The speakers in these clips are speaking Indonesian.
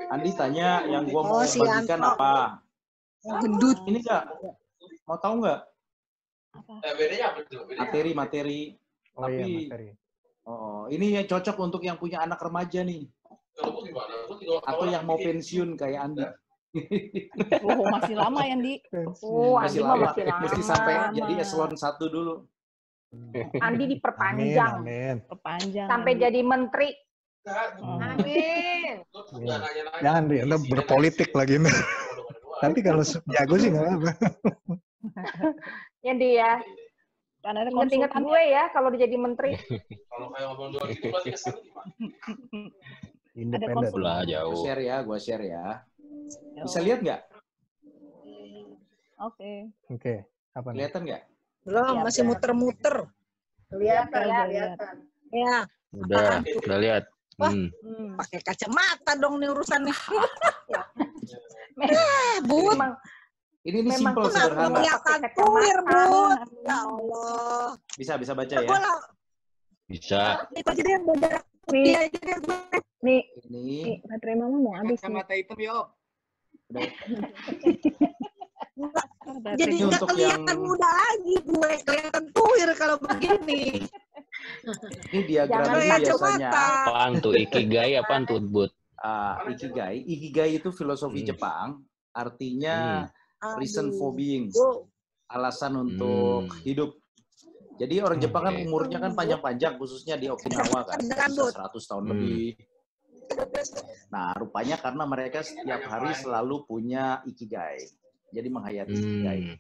Andi tanya yang gua mau si bagikan Yanto. apa? Gendut. Ini nggak? Mau tahu nggak? Bedanya apa tuh? Materi. Oh Tapi, iya, materi. oh, ini yang cocok untuk yang punya anak remaja nih. Atau yang mau pensiun kayak Andi. Oh, masih lama ya, Andi? Masih Andi mah lama. masih lama. Mesti sampai jadi eselon 1 dulu. Andi diperpanjang. Amin. Perpanjang. Sampai jadi menteri. Amin. Jangan dia berpolitik lagi nih. Tapi kalau jago sih nggak apa. Ya dia. Karena ada Ingat-ingat konsultan gue ya kalau dia jadi menteri. Kalau kayak ngomong 2017 ya sekarang gimana? Independen. Lah jauh. Gua share ya. Bisa lihat nggak? Oke. Oke. Apa nih? Kelihatan nggak? Belum, masih muter-muter. Kelihatan. Ya, Udah lihat. Wah. pakai kacamata dong nih urusannya. Bud. Memang Ini Memang simple, kenapa sederhana. Kelihatan Pakai tuir, kacamata. Bud. Ya Allah. Bisa baca ya. Bisa. Itu aja deh yang belajar. nih, Iya aja deh. nih, Ini Baterai mama mau habis nih. Kacamata hitam yuk. Jadi Ini nggak untuk kelihatan yang- muda lagi gue. Kelihatan tuir kalau begini. ini diagram Jangan ini biasanya. kacamata. Apaan tuh? Ikigai apaan tuh, Bud? Ikigai itu filosofi Jepang, artinya reason for being, alasan untuk hidup. Jadi orang Jepang kan umurnya kan panjang-panjang, khususnya di Okinawa kan, bisa 100 tahun lebih. Nah, rupanya karena mereka setiap hari selalu punya ikigai. Jadi menghayati ikigai.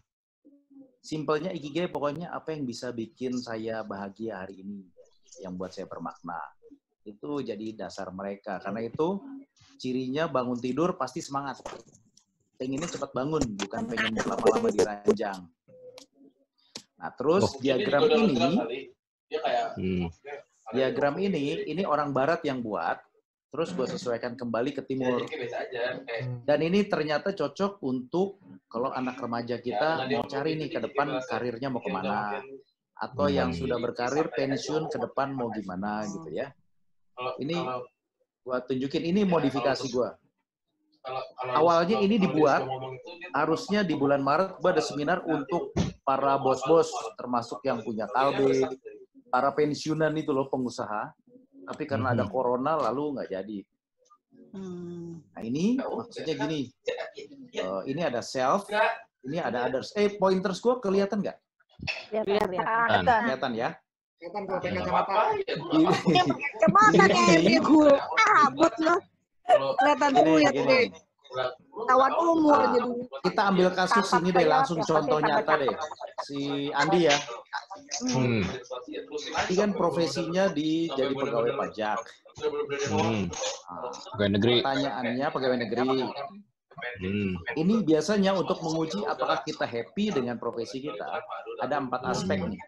Simpelnya ikigai pokoknya apa yang bisa bikin saya bahagia hari ini, yang buat saya bermakna. Itu jadi dasar mereka. Karena itu cirinya bangun tidur pasti semangat. Pengennya cepat bangun, bukan pengen berlama-lama di ranjang. Nah, terus diagram ini orang barat yang buat, terus gue sesuaikan kembali ke timur. Dan ini ternyata cocok untuk kalau anak remaja kita mau cari nih ke depan karirnya mau kemana. Atau yang sudah berkarir pensiun ke depan mau gimana gitu ya. Ini gue tunjukin, ini modifikasi gue. Awalnya ini dibuat, harusnya di bulan Maret gue ada seminar untuk para bos-bos, termasuk yang punya kalbe, para pensiunan itu loh, pengusaha. Tapi karena ada corona, lalu nggak jadi. Nah ini maksudnya gini, ini ada self, ini ada others. Pointers gue kelihatan nggak? Kelihatan ya? Kelihatan kalau pakai kacamata. Kacamata nih, gue abot loh. Kelihatan tuir deh. Tawan umur jadi. Kita ambil kasus ini deh, langsung contoh nyata deh. Si Andi ya. Ini kan profesinya jadi pegawai pajak. Pegawai negeri. Pertanyaannya pegawai negeri. Ini biasanya untuk menguji apakah kita happy dengan profesi kita, ada 4 aspek nih.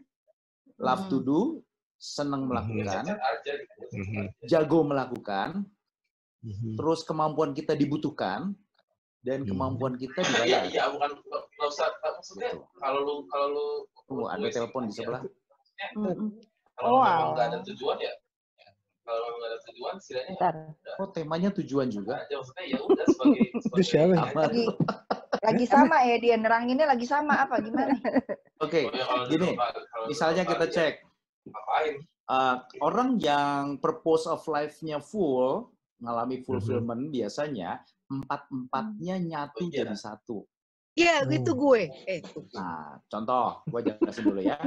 Love to do, senang melakukan, jago melakukan, terus kemampuan kita dibutuhkan, dan kemampuan kita dibayar. Iya, bukan nggak usah maksudnya kalau lu ada telepon di sebelah. Kalau memang nggak ada tujuan ya. Kalau memang nggak ada tujuan, istilahnya. Oh, temanya tujuan juga. Maksudnya ya udah sebagai Itu siapa? Lagi sama ya, dia neranginnya lagi sama apa gimana? Oke, gini. Misalnya kita cek. Orang yang purpose of life-nya full, ngalami fulfillment biasanya 4-4-nya nyatu jadi satu. Iya, gitu gue. Nah, contoh, gue jelasin dulu ya.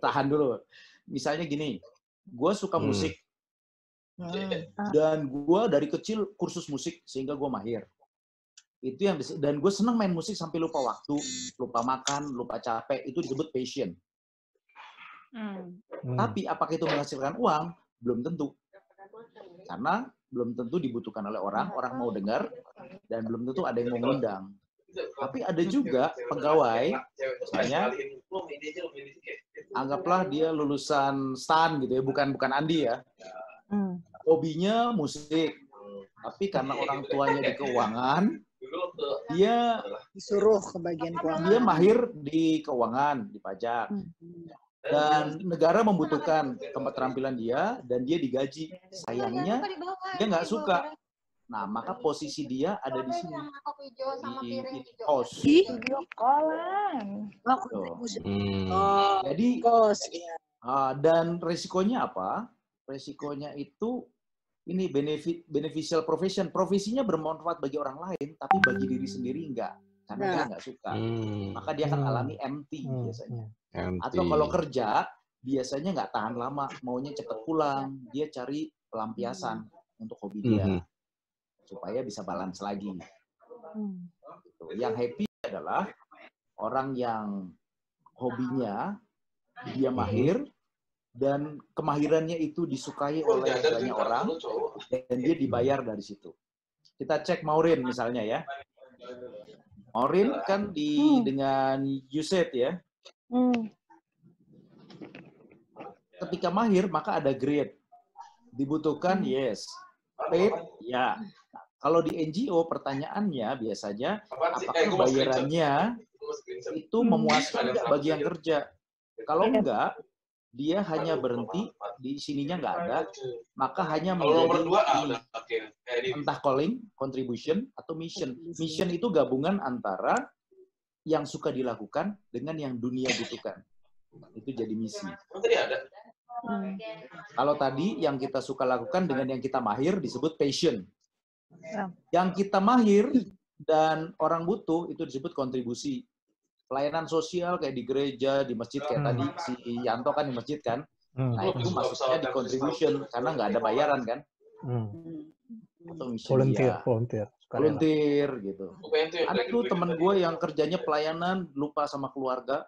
Tahan dulu. Misalnya gini, gue suka musik. Dan gue dari kecil kursus musik sehingga gue mahir. Itu yang dan gue seneng main musik sampai lupa waktu, lupa makan, lupa capek. Itu disebut passion. Tapi apakah itu menghasilkan uang? Belum tentu. Karena belum tentu dibutuhkan oleh orang mau dengar, dan belum tentu ada yang mau ngundang. Tapi ada juga pegawai, misalnya, anggaplah dia lulusan STAN gitu ya, bukan Andi ya. Hobinya musik, tapi karena orang tuanya di keuangan, dia disuruh ke bagian keuangan. Dia mahir di keuangan, di pajak. Dan negara membutuhkan keterampilan dia, dan dia digaji. Sayangnya, dia nggak suka. Nah, maka posisi dia ada di sini. Di host. Video callan. Jadi, Kos. Ya. dan resikonya apa? Resikonya itu ini beneficial profession. Profesinya bermanfaat bagi orang lain, tapi bagi diri sendiri enggak. Karena dia nggak suka. Maka dia akan alami empty biasanya. Atau kalau kerja, biasanya nggak tahan lama. Maunya cepat pulang. Dia cari pelampiasan untuk hobi dia. Supaya bisa balance lagi. Yang happy adalah orang yang hobinya dia mahir dan kemahirannya itu disukai oleh banyak orang dan dia dibayar dari situ. Kita cek Maureen misalnya ya. Maureen kan dengan USAID ya. Ketika mahir maka ada grade. Dibutuhkan yes. Paid ya. Kalau di NGO pertanyaannya biasanya apakah bayarannya itu memuaskan nggak bagi yang kerja? Kalau enggak, dia hanya berhenti di sininya nggak ada, maka hanya menjadi entah calling, contribution atau mission. Mission itu gabungan antara yang suka dilakukan dengan yang dunia butuhkan. Itu jadi misi. Kalau tadi yang kita suka lakukan dengan yang kita mahir disebut passion. Yang kita mahir dan orang butuh itu disebut kontribusi. Pelayanan sosial kayak di gereja, di masjid kayak tadi si Yanto kan di masjid kan. Nah itu masuknya di contribution karena nggak ada bayaran kan. Atau volunteer gitu. Ada tuh temen gue yang kerjanya pelayanan lupa sama keluarga.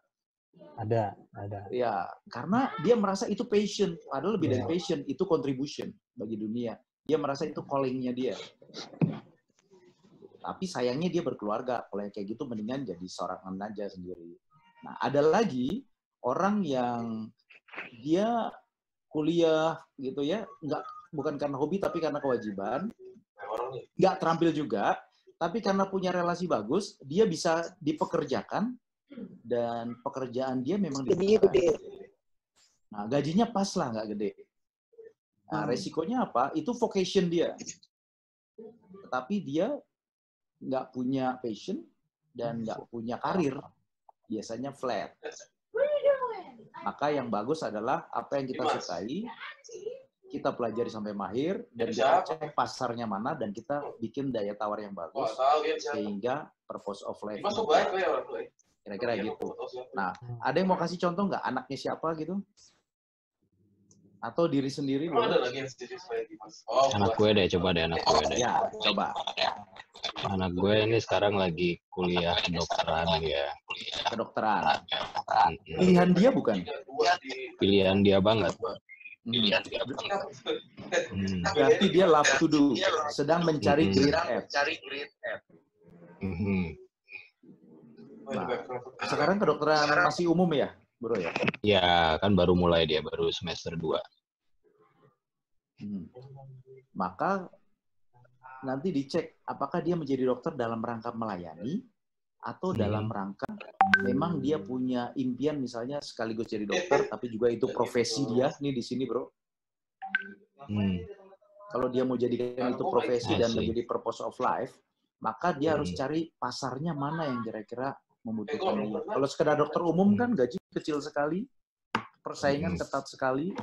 Ada. Ya, karena dia merasa itu passion. Padahal lebih dari passion, itu contribution bagi dunia. Dia merasa itu calling-nya dia. Tapi sayangnya dia berkeluarga. Kalau yang kayak gitu mendingan jadi seorang aja sendiri. Nah, ada lagi orang yang dia kuliah gitu ya, bukan karena hobi tapi karena kewajiban. Nggak terampil juga, tapi karena punya relasi bagus, dia bisa dipekerjakan dan pekerjaan dia memang gede. Nah, gajinya pas lah, nggak gede. Nah, resikonya apa? Itu vocation dia. Tetapi dia nggak punya passion dan nggak punya karir. Biasanya flat. Maka yang bagus adalah apa yang kita sukai, kita pelajari sampai mahir, dan kita cek pasarnya mana, dan kita bikin daya tawar yang bagus, sehingga purpose of life. Kira-kira gitu. Nah, ada yang mau kasih contoh nggak? Anaknya siapa gitu? Atau diri sendiri? Anak gue deh, coba deh anak gue deh. Ya, coba. Anak gue ini sekarang lagi kuliah kedokteran ya. Kedokteran. Pilihan dia bukan? Pilihan dia banget. Berarti dia love to do. Sedang mencari grade F. Nah, sekarang kedokteran masih umum ya, bro ya? Ya, kan baru mulai dia, baru semester 2. Maka nanti dicek apakah dia menjadi dokter dalam rangka melayani atau dalam rangka memang dia punya impian misalnya sekaligus jadi dokter tapi juga itu profesi dia nih di sini bro. Kalau dia mau jadikan itu profesi dan menjadi purpose of life, maka dia harus cari pasarnya mana yang kira-kira membutuhkan dia. Kalau sekedar dokter umum kan gaji kecil sekali, persaingan ketat sekali.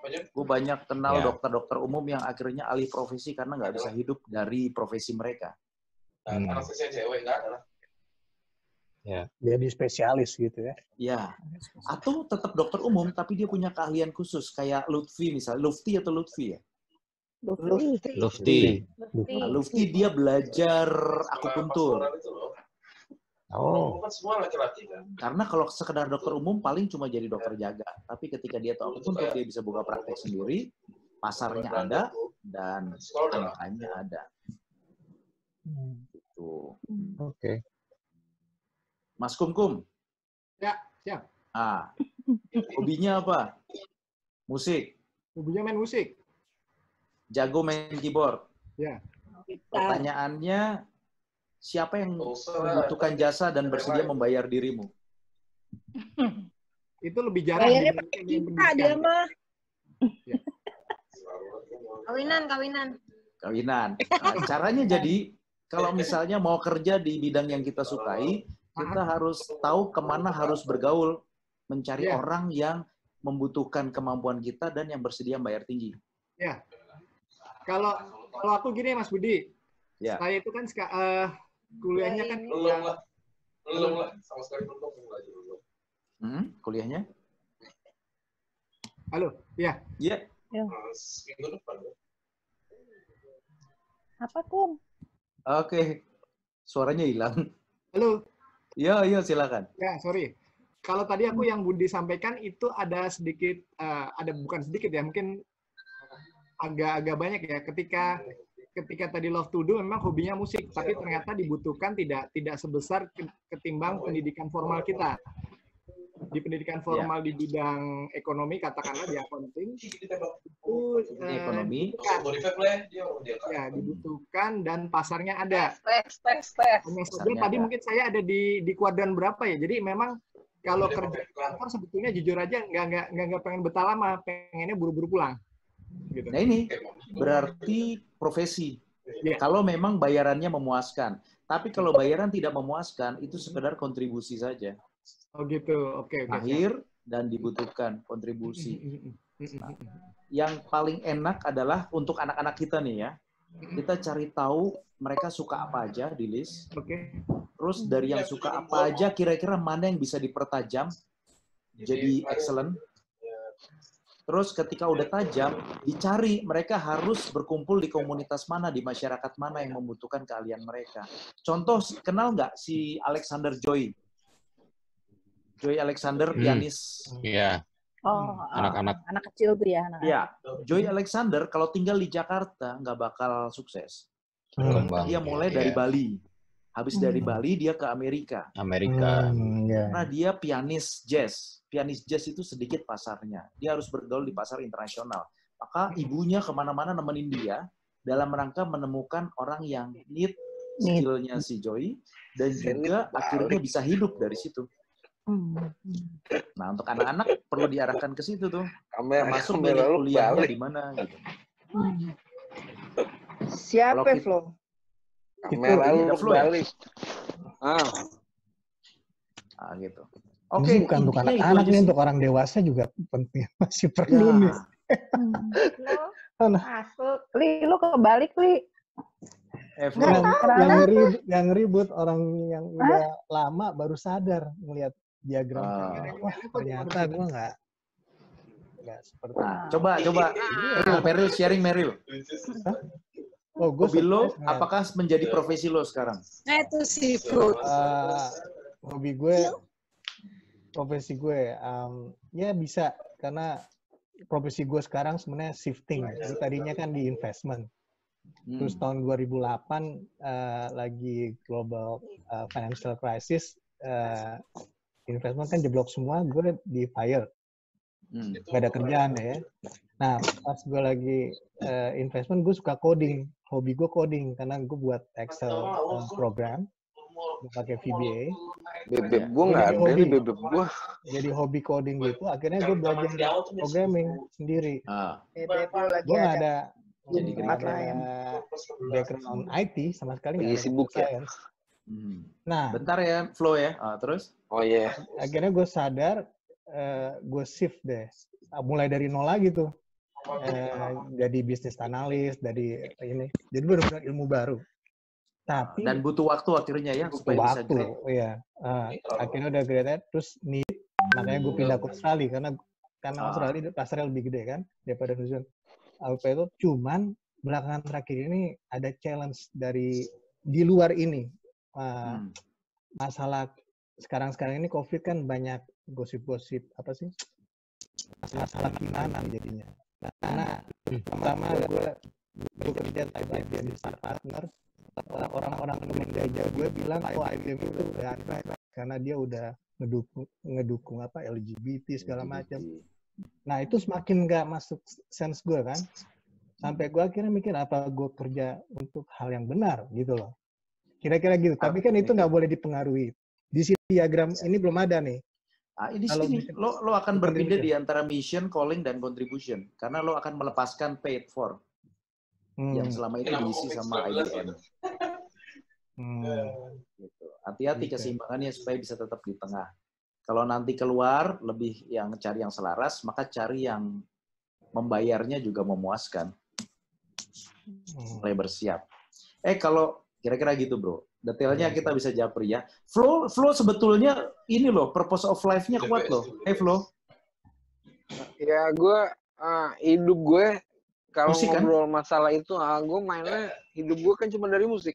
Gue banyak kenal dokter-dokter umum yang akhirnya alih profesi karena nggak bisa hidup dari profesi mereka. Ya. Dia di spesialis gitu ya. Ya. Atau tetap dokter umum tapi dia punya keahlian khusus kayak Lutfi misalnya. Lutfi atau Lutfi ya? Lutfi. Nah, Lutfi dia belajar akupuntur. Oh. Karena kalau sekedar dokter umum paling cuma jadi dokter jaga. Tapi ketika dia tahu akupuntur dia bisa buka praktek sendiri, pasarnya ada dan angkanya ada. Gitu. Oke. Mas Kumkum. Ya, siap. Hobinya apa? Musik. Hobinya main musik. Jago main keyboard. Ya. Pertanyaannya, siapa yang membutuhkan jasa dan bersedia membayar dirimu? Itu lebih jarang. Bayarnya pakai kita dia mah. Ya. Kawinan. Kawinan. Nah, caranya jadi, kalau misalnya mau kerja di bidang yang kita sukai, kita harus tahu kemana harus bergaul, mencari Iya. orang yang membutuhkan kemampuan kita dan yang bersedia bayar tinggi. Ya. Kalau aku gini Mas Budi, Ya. saya itu kan kuliahnya kan Belum lah, sama sekali belum. Kuliahnya? Halo, ya. Iya. Minggu depan. Apa, Kum? Oke. Suaranya hilang. Halo. Iya, silakan. Ya, sorry. Kalau tadi aku yang Budi sampaikan itu ada sedikit, ada bukan sedikit ya, mungkin agak banyak ya. Ketika tadi Love to Do memang hobinya musik, tapi ternyata dibutuhkan tidak sebesar ketimbang pendidikan formal kita. Di pendidikan formal di bidang ekonomi, katakanlah di accounting, itu Ekonomi. ya dibutuhkan dan pasarnya ada. Tes. Hanya saja Pasarnya tadi ada. mungkin saya ada di kuadran berapa ya. Jadi memang kalau kerja di kantor sebetulnya jujur aja nggak pengen betah lama, pengennya buru-buru pulang. Gitu. Nah ini berarti profesi. Ya. Kalau memang bayarannya memuaskan. Tapi kalau bayaran tidak memuaskan, itu sekedar kontribusi saja. Oh gitu, oke. Akhir dan dibutuhkan kontribusi. Nah, yang paling enak adalah untuk anak-anak kita nih ya. Kita cari tahu mereka suka apa aja di list. Oke. Terus dari yang suka apa aja, kira-kira mana yang bisa dipertajam jadi excellent. Terus ketika udah tajam, dicari mereka harus berkumpul di komunitas mana, di masyarakat mana yang membutuhkan keahlian mereka. Contoh, kenal nggak si Alexander Joy? Joy Alexander, pianis. Iya, Oh, anak-anak. anak kecil tuh ya. Anak Ya, Joy Alexander kalau tinggal di Jakarta nggak bakal sukses. Berkembang. Dia mulai dari Bali. Habis dari Bali dia ke Amerika. Amerika. Karena dia pianis jazz. Pianis jazz itu sedikit pasarnya. Dia harus bergaul di pasar internasional. Maka ibunya kemana-mana nemenin dia dalam rangka menemukan orang yang need skill-nya si Joy dan juga akhirnya bisa hidup dari situ. Nah, untuk anak-anak perlu diarahkan ke situ tuh. Termasuk milih kuliahnya di mana gitu. Siapa, Kalau Flo? Kamera lu balik. Gitu. Oke, bukan untuk anak-anak nih, untuk orang dewasa juga penting, masih perlu nih. Masuk. Li, lu kebalik, Li. Yang ribut orang yang udah lama baru sadar ngelihat diagram. Wah, ternyata gue nggak seperti itu. Coba. Meryl, sharing Meryl. Oh, hobi lo, apakah menjadi profesi lo sekarang? Nah, itu seafood. Hobi gue, profesi gue, ya bisa. Karena profesi gue sekarang sebenarnya shifting. Jadi tadinya kan di investment. Terus tahun 2008 lagi global financial crisis, investment kan jeblok semua, gue di fire. Gak ada kerjaan ya. Nah, pas gue lagi investment, gue suka coding. Hobi gue coding, karena gue buat Excel program. Gue pakai VBA. Bebek gue nggak ada nih, bebek gue. Jadi hobi coding gitu, akhirnya gue belajar programming sendiri. Gue nggak ada background IT sama sekali. Lagi sibuk ya? Nah, bentar ya, Flo ya. Terus? Oh iya. Akhirnya gue sadar, gue shift deh. Mulai dari nol lagi tuh. Jadi bisnis analis, dari ini. Jadi benar-benar ilmu baru. Tapi dan butuh waktu akhirnya ya supaya bisa grade. Iya. Akhirnya udah grade, terus need, makanya gue pindah ke Australia karena Australia pasarnya lebih gede kan daripada New Zealand. Apa itu? Cuman belakangan terakhir ini ada challenge dari di luar ini. Masalah sekarang ini COVID kan banyak gosip-gosip apa sih? Masalah gimana jadinya. Karena pertama gue kerja di partner, orang-orang media gue bilang IBM itu berantai karena dia udah ngedukung apa LGBT segala macam. Nah itu semakin nggak masuk sense gue kan, sampai gue akhirnya mikir apa gue kerja untuk hal yang benar gitu loh, kira-kira gitu. Tapi kan itu nggak boleh dipengaruhi. Di sini diagram ini belum ada nih. Di sini lo akan berpindah di antara mission, calling, dan contribution karena lo akan melepaskan paid for. yang selama ini diisi sama IDM. Gitu. Hati-hati keseimbangannya supaya bisa tetap di tengah. Kalau nanti keluar lebih yang cari yang selaras, maka cari yang membayarnya juga memuaskan. Mulai bersiap. Kalau kira-kira gitu, bro. Detailnya kita bisa japri ya. Flow sebetulnya ini loh, purpose of life-nya kuat loh. Flow. Ya gue hidup gue kalau Musik, kan? ngobrol masalah itu, gue mainnya hidup gue kan cuma dari musik.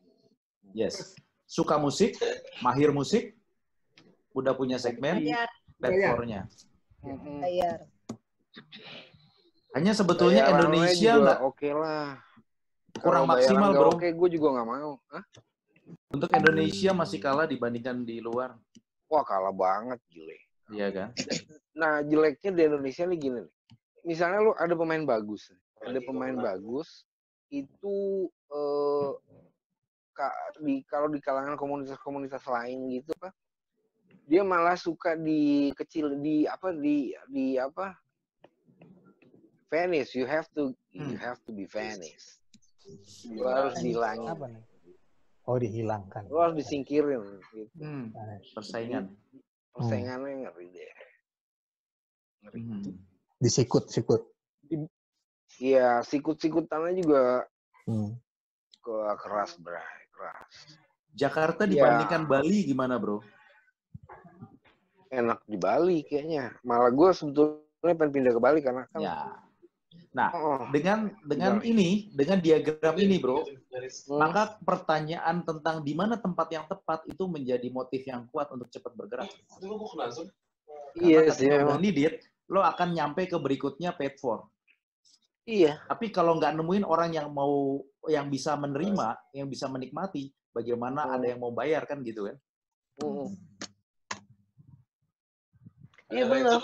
Yes. Suka musik, mahir musik, udah punya segmen, platformnya. Bayar. Hanya sebetulnya Bayarannya Indonesia juga nggak oke lah. kurang Kalau maksimal, bayaran nggak bro. Oke, gue juga nggak mau. Hah? Untuk Indonesia masih kalah dibandingkan di luar. Wah, kalah banget, gile. Iya kan? Nah, jeleknya di Indonesia nih gini nih. Misalnya lu ada pemain bagus. Ada pemain bagus, itu kalau di kalangan komunitas-komunitas lain gitu, Pak, dia malah suka di Venice. You have to be Venice. Lu harus dihilangin. Apa nih? Oh, dihilangkan. Lu harus disingkirin gitu. Persaingan. Persaingannya ngeri deh. Disikut. Iya, sikut-sikutannya juga keras, bray. Keras. Jakarta dibandingkan Bali gimana, bro? Enak di Bali kayaknya. Malah gue sebetulnya pengen pindah ke Bali karena kan. Ya. Nah, dengan diagram ini, bro, maka pertanyaan tentang di mana tempat yang tepat itu menjadi motif yang kuat untuk cepat bergerak. Iya sih. Lo akan nyampe ke berikutnya paid for. Iya. Tapi kalau nggak nemuin orang yang bisa menerima, yang bisa menikmati, bagaimana ada yang mau bayar kan gitu kan? Iya benar.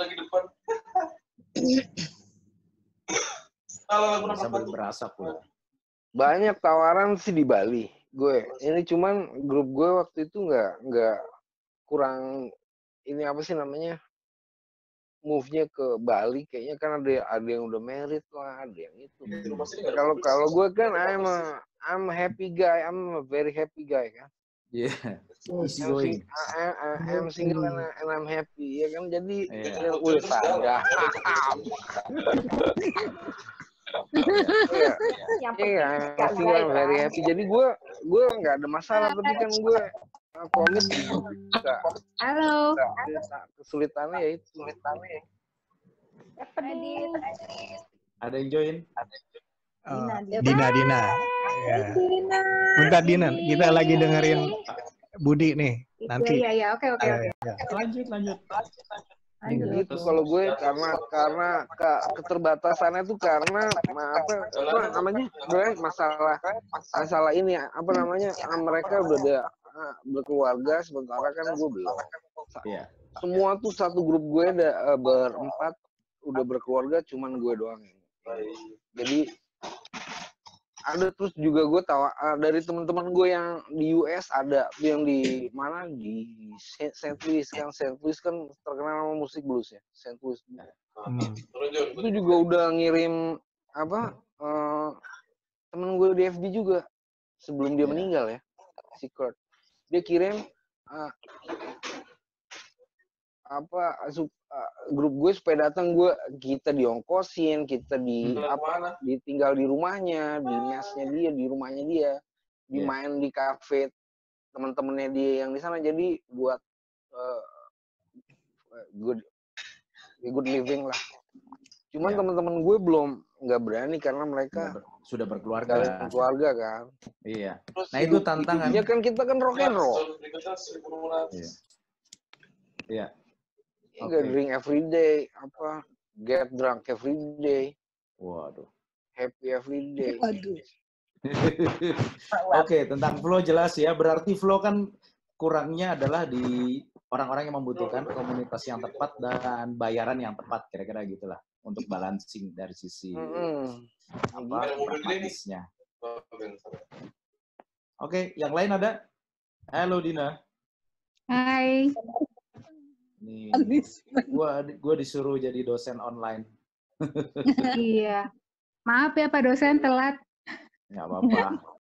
Sambil berasap pula. Banyak tawaran sih di Bali. Ini cuman grup gue waktu itu nggak kurang ini apa sih namanya? Move-nya ke Bali kayaknya kan ada yang udah married lah, ada yang itu. Kalau gue kan I'm a happy guy, I'm a very happy guy kan. Yeah. Easy going. I'm single and I'm happy ya kan, jadi udah sadar. Iya, single very happy. Jadi gue nggak ada masalah, tapi kan gue komit juga. Halo. Kesulitannya ya itu. Ada yang join? Dina. Ya. Bentar Dina, kita lagi dengerin Budi nih. Nanti. Iya, oke. Lanjut. Gitu kalau gue karena keterbatasannya tuh karena apa namanya masalah ini apa namanya mereka udah berkeluarga sementara kan gue belum. Semua tuh satu grup gue ada berempat udah berkeluarga, cuman gue doang. Jadi ada terus juga gue tahu dari teman-teman gue yang di US, ada yang di mana di St. Louis kan. St. Louis kan terkenal sama musik blues ya. St. Louis. Itu juga udah ngirim apa temen gue di FB juga sebelum dia meninggal ya, si Kurt. Dia kirim grup gue supaya datang, kita diongkosin, kita ditinggal di rumahnya, di mesnya dia, di rumahnya dia, dimain di kafe teman-temannya dia yang di sana, jadi buat good living lah. Cuman teman-teman gue nggak berani karena mereka sudah berkeluarga. Keluarga kan. Iya. Terus Nah itu tantangan. Ya kan kita kan rock and roll. Iya. Nggak drink every day, get drunk every day. Waduh. Happy every day. Oke, tentang flow jelas ya. Berarti flow kan kurangnya adalah di orang-orang yang membutuhkan komunitas yang tepat dan bayaran yang tepat, kira-kira gitulah untuk balancing dari sisi pragmatisnya. Oke, yang lain ada? Halo Dina. Hai. Nih, gua disuruh jadi dosen online. Iya. Maaf ya Pak dosen telat. Nggak apa-apa.